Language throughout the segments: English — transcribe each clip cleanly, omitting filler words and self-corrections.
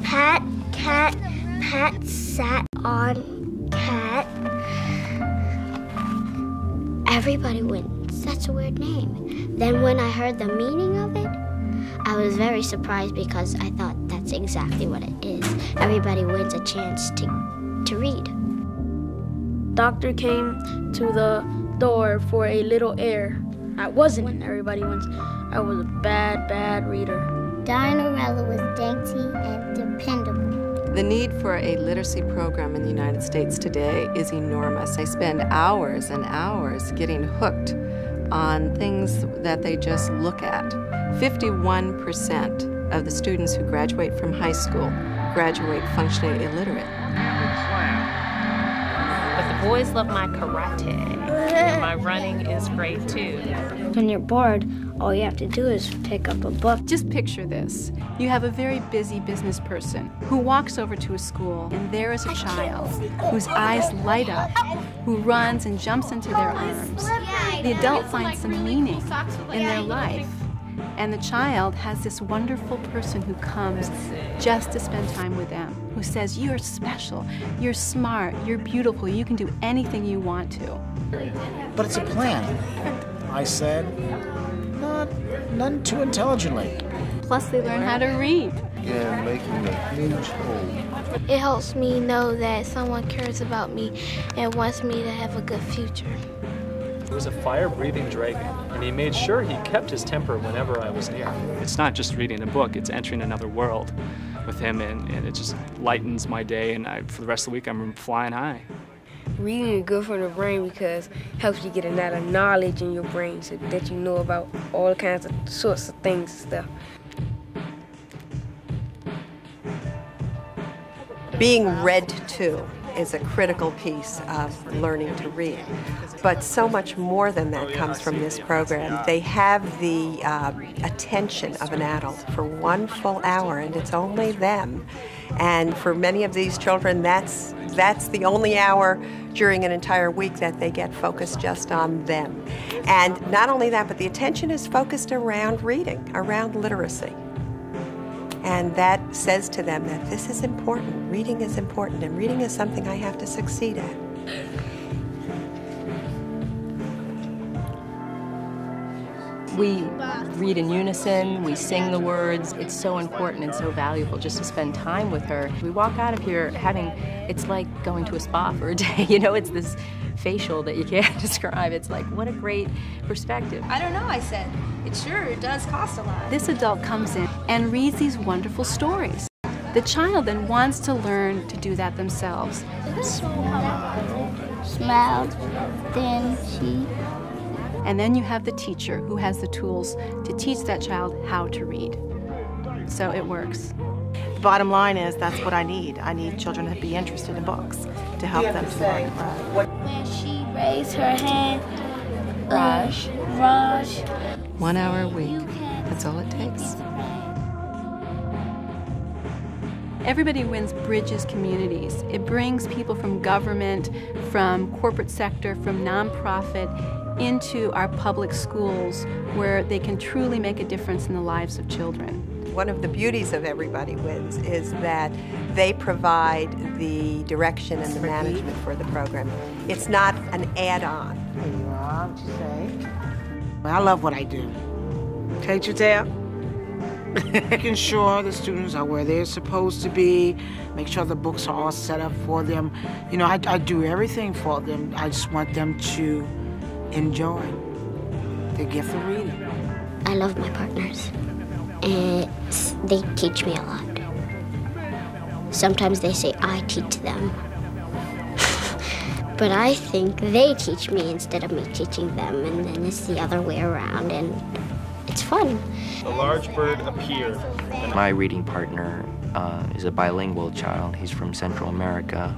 Pat, cat, Pat sat on cat. Everybody wins. That's a weird name. Then when I heard the meaning of it, I was very surprised because I thought that's exactly what it is. Everybody wins a chance to read. Doctor came to the door for a little air. I wasn't in Everybody Wins. I was a bad reader. Dinarella was dainty and dependable. The need for a literacy program in the United States today is enormous. They spend hours and hours getting hooked on things that they just look at. 51% of the students who graduate from high school graduate functionally illiterate. But the boys love my karate, and my running is great too. When you're bored, all you have to do is pick up a book. Just picture this. You have a very busy business person who walks over to a school, and there is a child whose eyes light up, who runs and jumps into their arms. The adult finds some meaning in their life, and the child has this wonderful person who comes just to spend time with them, who says, you're special, you're smart, you're beautiful, you can do anything you want to. But it's a plan, I said. None too intelligently. Plus they learn how to read. Yeah, making a huge hole. It helps me know that someone cares about me and wants me to have a good future. He was a fire-breathing dragon, and he made sure he kept his temper whenever I was near. It's not just reading a book, it's entering another world with him, and it just lightens my day, and for the rest of the week I'm flying high. Reading is good for the brain because it helps you get a lot of knowledge in your brain so that you know about all kinds of sorts of things and stuff. Being read to is a critical piece of learning to read. But so much more than that comes from this program. They have the attention of an adult for 1 full hour, and it's only them. And for many of these children, that's the only hour during an entire week that they get focused just on them. And not only that, but the attention is focused around reading, around literacy. And that says to them that this is important, reading is important, and reading is something I have to succeed at. We read in unison, we sing the words. It's so important and so valuable just to spend time with her. We walk out of here it's like going to a spa for a day. You know, it's this facial that you can't describe. It's like, what a great perspective. I don't know, I said. It does cost a lot. This adult comes in and reads these wonderful stories. The child then wants to learn to do that themselves. Smiled, then she. And then you have the teacher who has the tools to teach that child how to read. So it works. The bottom line is that's what I need. I need children to be interested in books to help them to learn. When she raised her hand, Raj. 1 hour a week, that's all it takes. Everybody Wins bridges communities. It brings people from government, from corporate sector, from nonprofit into our public schools where they can truly make a difference in the lives of children. One of the beauties of Everybody Wins is that they provide the direction and the management for the program. It's not an add-on. There you are, what you say? Well, I love what I do. Can't you tell? Making sure the students are where they're supposed to be, make sure the books are all set up for them. You know, I do everything for them. I just want them to enjoy the gift of reading. I love my partners. They teach me a lot. Sometimes they say I teach them. But I think they teach me instead of me teaching them, and then it's the other way around, and it's fun. A large bird appeared. My reading partner is a bilingual child. He's from Central America.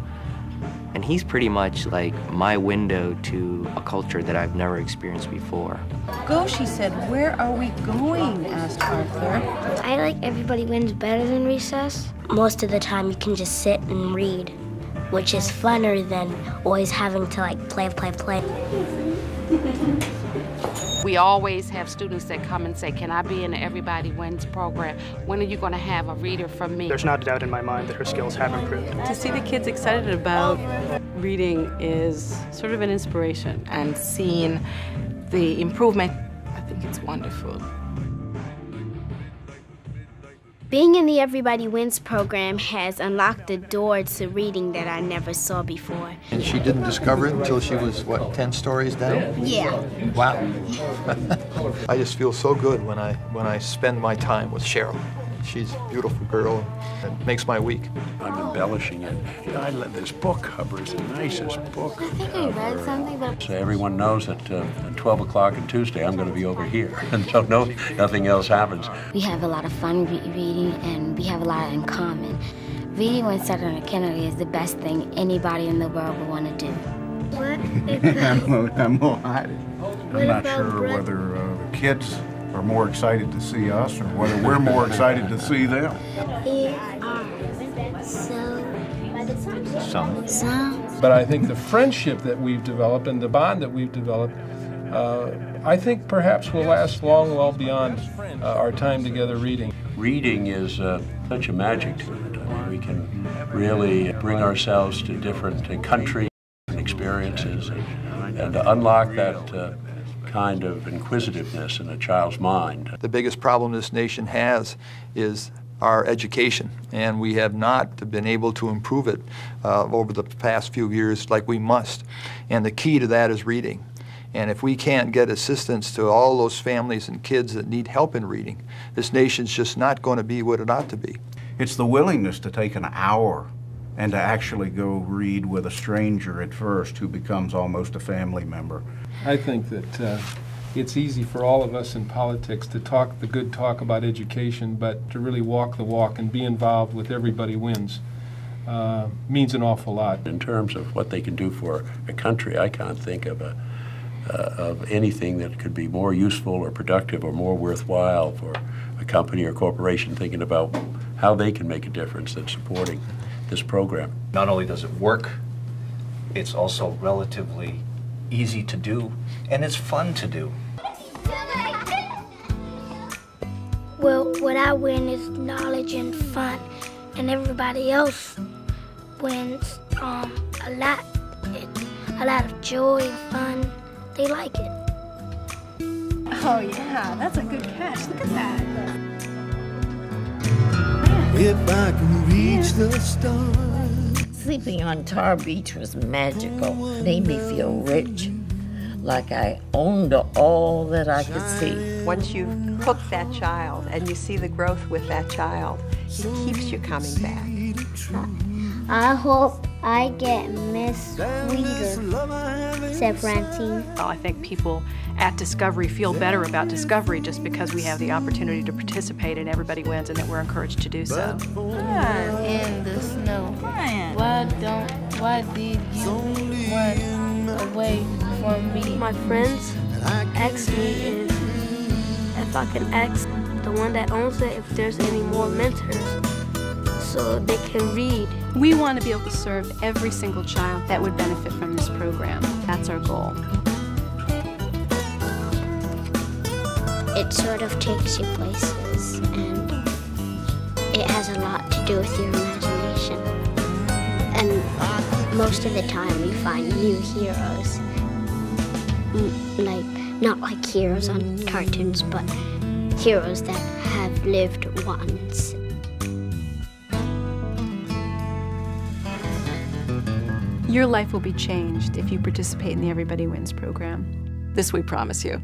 And he's pretty much like my window to a culture that I've never experienced before. Go, she said. Where are we going? Asked Arthur. I like Everybody Wins better than recess. Most of the time you can just sit and read, which is funner than always having to like play. We always have students that come and say, can I be in the Everybody Wins program? When are you going to have a reader from me? There's not a doubt in my mind that her skills have improved. To see the kids excited about reading is sort of an inspiration. And seeing the improvement, I think it's wonderful. Being in the Everybody Wins program has unlocked a door to reading that I never saw before. And she didn't discover it until she was, what, 10 stories down? Yeah. Wow. I just feel so good when I spend my time with Cheryl. She's a beautiful girl. It makes my week. I'm embellishing it. This book cover is the nicest book. I think I read something, but... So everyone knows that at 12 o'clock on Tuesday, I'm going to be over here. And so nothing else happens. We have a lot of fun reading, and we have a lot in common. Reading with Senator Kennedy is the best thing anybody in the world would want to do. What I'm not sure whether the kids are more excited to see us or whether we're more excited to see them. Some. But I think the friendship that we've developed and the bond that we've developed, I think perhaps will last well beyond our time together reading. Reading is such a magic to it. I mean, we can really bring ourselves to different countries and experiences and unlock that kind of inquisitiveness in a child's mind. The biggest problem this nation has is our education, and we have not been able to improve it over the past few years like we must. And the key to that is reading. And if we can't get assistance to all those families and kids that need help in reading, this nation's just not going to be what it ought to be. It's the willingness to take an hour and to actually go read with a stranger at first who becomes almost a family member. I think that it's easy for all of us in politics to talk the good talk about education, but to really walk the walk and be involved with Everybody Wins means an awful lot. In terms of what they can do for a country, I can't think of anything that could be more useful or productive or more worthwhile for a company or corporation thinking about how they can make a difference than supporting this program. Not only does it work, it's also relatively easy to do, and it's fun to do. Well, what I win is knowledge and fun, and everybody else wins a lot of joy and fun. They like it. Oh yeah, that's a good catch. Look at that. If I can reach the stars. Sleeping on Tar Beach was magical. Made me feel rich, like I owned all that I could see. Once you've hooked that child and you see the growth with that child, it keeps you coming back. I hope I get Miss Reader, said Francine. I think people at Discovery feel better about Discovery just because we have the opportunity to participate in Everybody Wins and that we're encouraged to do so. In the snow. Why did you run away from me? My friends asked me if I can ask the one that owns it if there's any more mentors so they can read. We want to be able to serve every single child that would benefit from this program. That's our goal. It sort of takes you places, and it has a lot to do with your imagination. And most of the time you find new heroes. Not like heroes on cartoons, but heroes that have lived once. Your life will be changed if you participate in the Everybody Wins program. This we promise you.